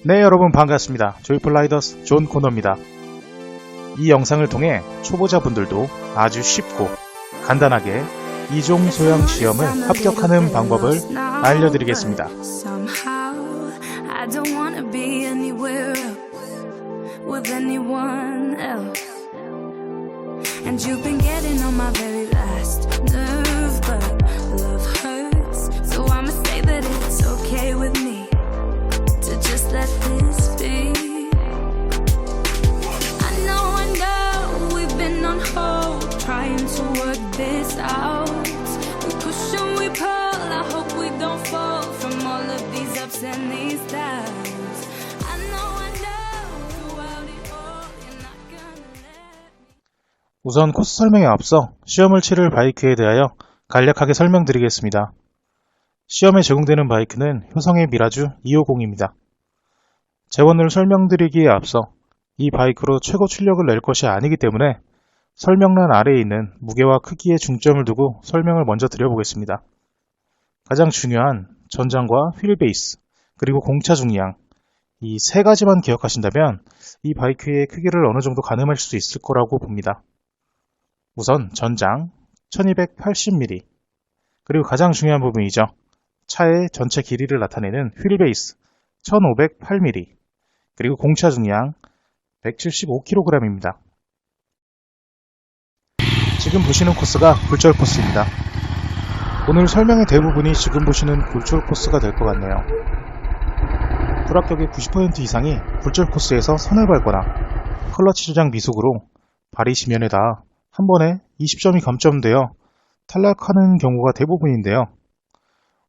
네, 여러분 반갑습니다. 조이풀 라이더스 존 코너입니다. 이 영상을 통해 초보자분들도 아주 쉽고 간단하게 이종 소형 시험을 합격하는 방법을 알려드리겠습니다. Let this be. I know we've been on hold, trying to work this out. We push and we pull, I hope we don't fall from all of these ups and these downs. I know, throughout it all, you're not gonna let me. 우선 코스 설명에 앞서 시험을 치를 바이크에 대하여 간략하게 설명드리겠습니다. 시험에 적용되는 바이크는 효성의 미라주 250입니다. 재원을 설명드리기에 앞서 이 바이크로 최고 출력을 낼 것이 아니기 때문에 설명란 아래에 있는 무게와 크기에 중점을 두고 설명을 먼저 드려보겠습니다. 가장 중요한 전장과 휠 베이스, 그리고 공차 중량, 이 세 가지만 기억하신다면 이 바이크의 크기를 어느 정도 가늠할 수 있을 거라고 봅니다. 우선 전장 1280mm, 그리고 가장 중요한 부분이죠. 차의 전체 길이를 나타내는 휠 베이스 1508mm, 그리고 공차 중량 175kg입니다. 지금 보시는 코스가 굴절 코스입니다. 오늘 설명의 대부분이 지금 보시는 굴절 코스가 될 것 같네요. 불합격의 90% 이상이 굴절 코스에서 선을 밟거나 클러치 조작 미숙으로 발이 지면에다 한 번에 20점이 감점되어 탈락하는 경우가 대부분인데요.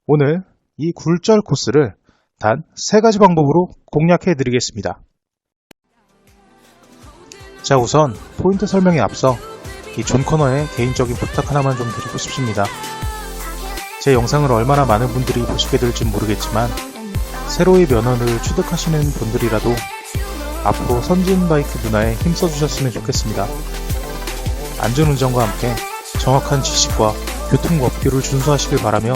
오늘 이 굴절 코스를 단 3가지 방법으로 공략해 드리겠습니다. 자, 우선 포인트 설명에 앞서 이 존 코너에 개인적인 부탁 하나만 좀 드리고 싶습니다. 제 영상을 얼마나 많은 분들이 보시게 될지 모르겠지만 새로의 면허를 취득하시는 분들이라도 앞으로 선진 바이크 문화에 힘써주셨으면 좋겠습니다. 안전운전과 함께 정확한 지식과 교통법규를 준수하시길 바라며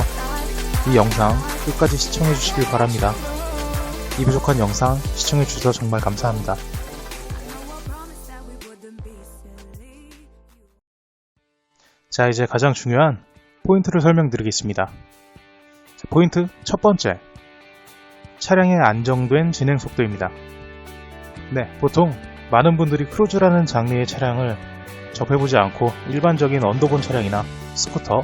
이 영상 끝까지 시청해 주시길 바랍니다. 이 부족한 영상 시청해 주셔서 정말 감사합니다. 자, 이제 가장 중요한 포인트를 설명드리겠습니다. 포인트 첫 번째, 차량의 안정된 진행 속도입니다. 네, 보통 많은 분들이 크루즈라는 장르의 차량을 접해보지 않고 일반적인 언더본 차량이나 스쿠터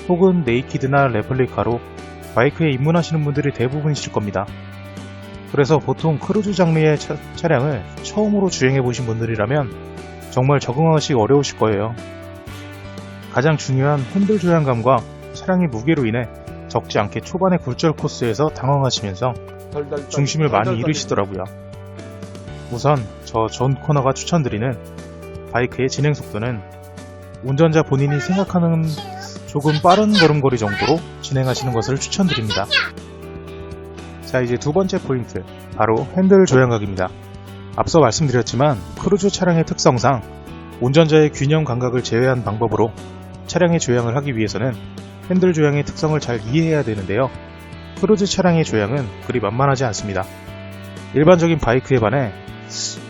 혹은 네이키드나 레플리카로 바이크에 입문하시는 분들이 대부분이실 겁니다. 그래서 보통 크루즈 장르의 차량을 처음으로 주행해 보신 분들이라면 정말 적응하기 어려우실 거예요. 가장 중요한 핸들 조향감과 차량의 무게로 인해 적지 않게 초반의 굴절 코스에서 당황하시면서 중심을 많이 잃으시더라고요. 우선 저 존 코너가 추천드리는 바이크의 진행 속도는 운전자 본인이 생각하는 조금 빠른 걸음걸이 정도로 진행하시는 것을 추천드립니다. 자, 이제 두 번째 포인트, 바로 핸들 조향각입니다. 앞서 말씀드렸지만 크루즈 차량의 특성상 운전자의 균형 감각을 제외한 방법으로 차량의 조향을 하기 위해서는 핸들 조향의 특성을 잘 이해해야 되는데요. 크루즈 차량의 조향은 그리 만만하지 않습니다. 일반적인 바이크에 반해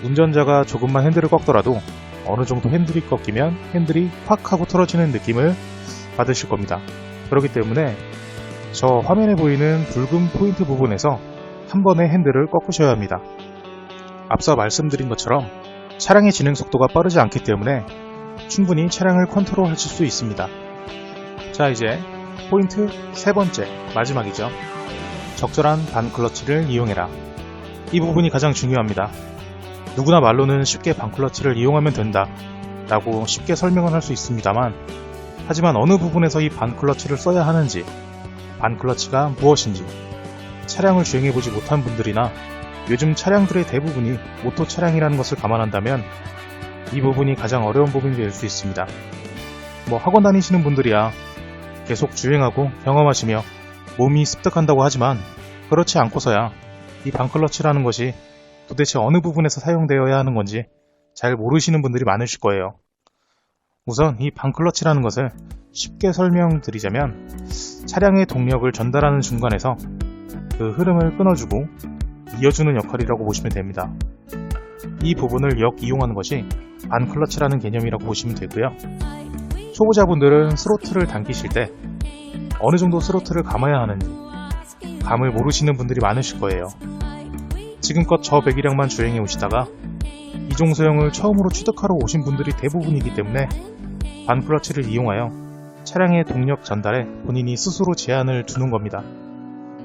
운전자가 조금만 핸들을 꺾더라도 어느 정도 핸들이 꺾이면 핸들이 확 하고 틀어지는 느낌을 받으실 겁니다. 그렇기 때문에 저 화면에 보이는 붉은 포인트 부분에서 한 번에 핸들을 꺾으셔야 합니다. 앞서 말씀드린 것처럼 차량의 진행 속도가 빠르지 않기 때문에 충분히 차량을 컨트롤하실 수 있습니다. 자, 이제 포인트 세 번째, 마지막이죠. 적절한 반클러치를 이용해라. 이 부분이 가장 중요합니다. 누구나 말로는 쉽게 반클러치를 이용하면 된다 라고 쉽게 설명을 할 수 있습니다만, 하지만 어느 부분에서 이 반클러치를 써야 하는지, 반클러치가 무엇인지 차량을 주행해보지 못한 분들이나 요즘 차량들의 대부분이 모토 차량이라는 것을 감안한다면 이 부분이 가장 어려운 부분이 될 수 있습니다. 학원 다니시는 분들이야 계속 주행하고 경험하시며 몸이 습득한다고 하지만 그렇지 않고서야 이 반클러치라는 것이 도대체 어느 부분에서 사용되어야 하는 건지 잘 모르시는 분들이 많으실 거예요. 우선 이 반클러치라는 것을 쉽게 설명드리자면 차량의 동력을 전달하는 중간에서 그 흐름을 끊어주고 이어주는 역할이라고 보시면 됩니다. 이 부분을 역이용하는 것이 반클러치라는 개념이라고 보시면 되고요. 초보자분들은 스로틀을 당기실 때 어느 정도 스로틀을 감아야 하는지 감을 모르시는 분들이 많으실 거예요. 지금껏 저 배기량만 주행해 오시다가 이종소형을 처음으로 취득하러 오신 분들이 대부분이기 때문에 반클러치를 이용하여 차량의 동력 전달에 본인이 스스로 제한을 두는 겁니다.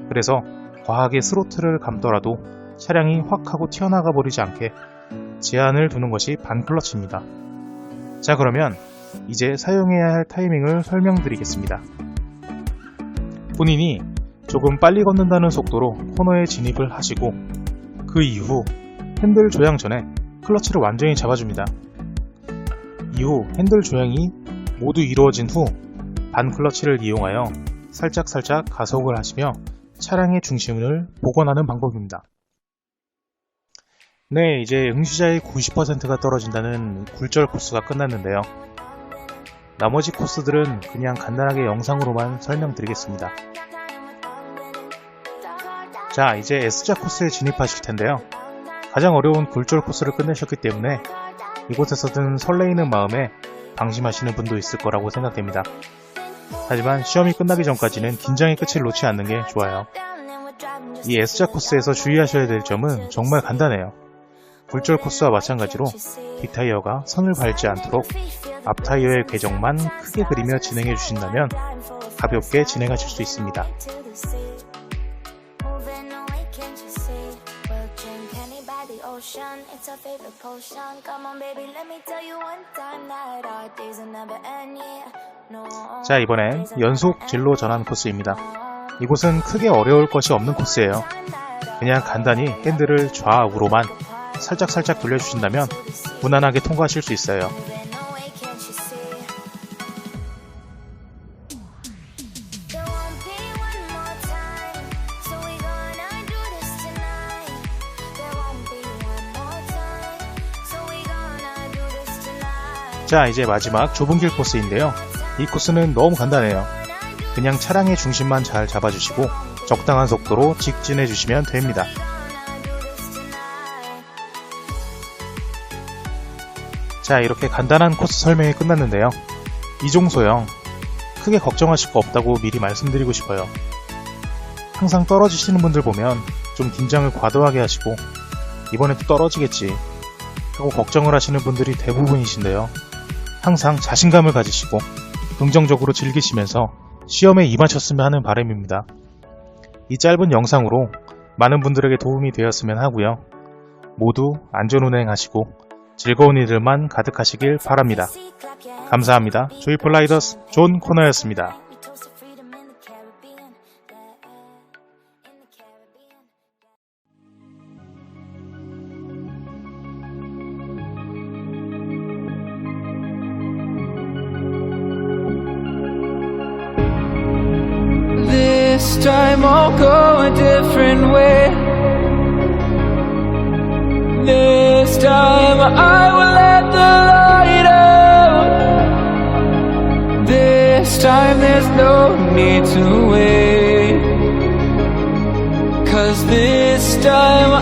그래서 과하게 스로틀을 감더라도 차량이 확 하고 튀어나가 버리지 않게 제한을 두는 것이 반클러치입니다. 자, 그러면 이제 사용해야 할 타이밍을 설명드리겠습니다. 본인이 조금 빨리 걷는다는 속도로 코너에 진입을 하시고 그 이후 핸들 조향 전에 클러치를 완전히 잡아줍니다. 이후 핸들 조향이 모두 이루어진 후 반클러치를 이용하여 살짝살짝 가속을 하시며 차량의 중심을 복원하는 방법입니다. 네, 이제 응시자의 90%가 떨어진다는 굴절 코스가 끝났는데요. 나머지 코스들은 그냥 간단하게 영상으로만 설명드리겠습니다. 자, 이제 S자 코스에 진입하실 텐데요. 가장 어려운 굴절 코스를 끝내셨기 때문에 이곳에서든 설레이는 마음에 방심하시는 분도 있을 거라고 생각됩니다. 하지만 시험이 끝나기 전까지는 긴장의 끝을 놓지 않는 게 좋아요. 이 S자 코스에서 주의하셔야 될 점은 정말 간단해요. 굴절 코스와 마찬가지로 뒷타이어가 선을 밟지 않도록 앞타이어의 궤적만 크게 그리며 진행해 주신다면 가볍게 진행하실 수 있습니다. 자, 이번엔 연속 진로 전환 코스입니다. 이곳은 크게 어려울 것이 없는 코스예요. 그냥 간단히 핸들을 좌우로만 살짝살짝 돌려주신다면 무난하게 통과하실 수 있어요. 자, 이제 마지막 좁은 길 코스인데요. 이 코스는 너무 간단해요. 그냥 차량의 중심만 잘 잡아주시고 적당한 속도로 직진해 주시면 됩니다. 자, 이렇게 간단한 코스 설명이 끝났는데요. 이종소형 크게 걱정하실 거 없다고 미리 말씀드리고 싶어요. 항상 떨어지시는 분들 보면 좀 긴장을 과도하게 하시고 이번에도 떨어지겠지 하고 걱정을 하시는 분들이 대부분이신데요. 항상 자신감을 가지시고 긍정적으로 즐기시면서 시험에 임하셨으면 하는 바람입니다. 이 짧은 영상으로 많은 분들에게 도움이 되었으면 하고요. 모두 안전운행하시고 즐거운 일들만 가득하시길 바랍니다. 감사합니다. 조이풀 라이더스 존 코너였습니다. This time I'll go a different way. This time I will let the light out. This time there's no need to wait. 'Cause this time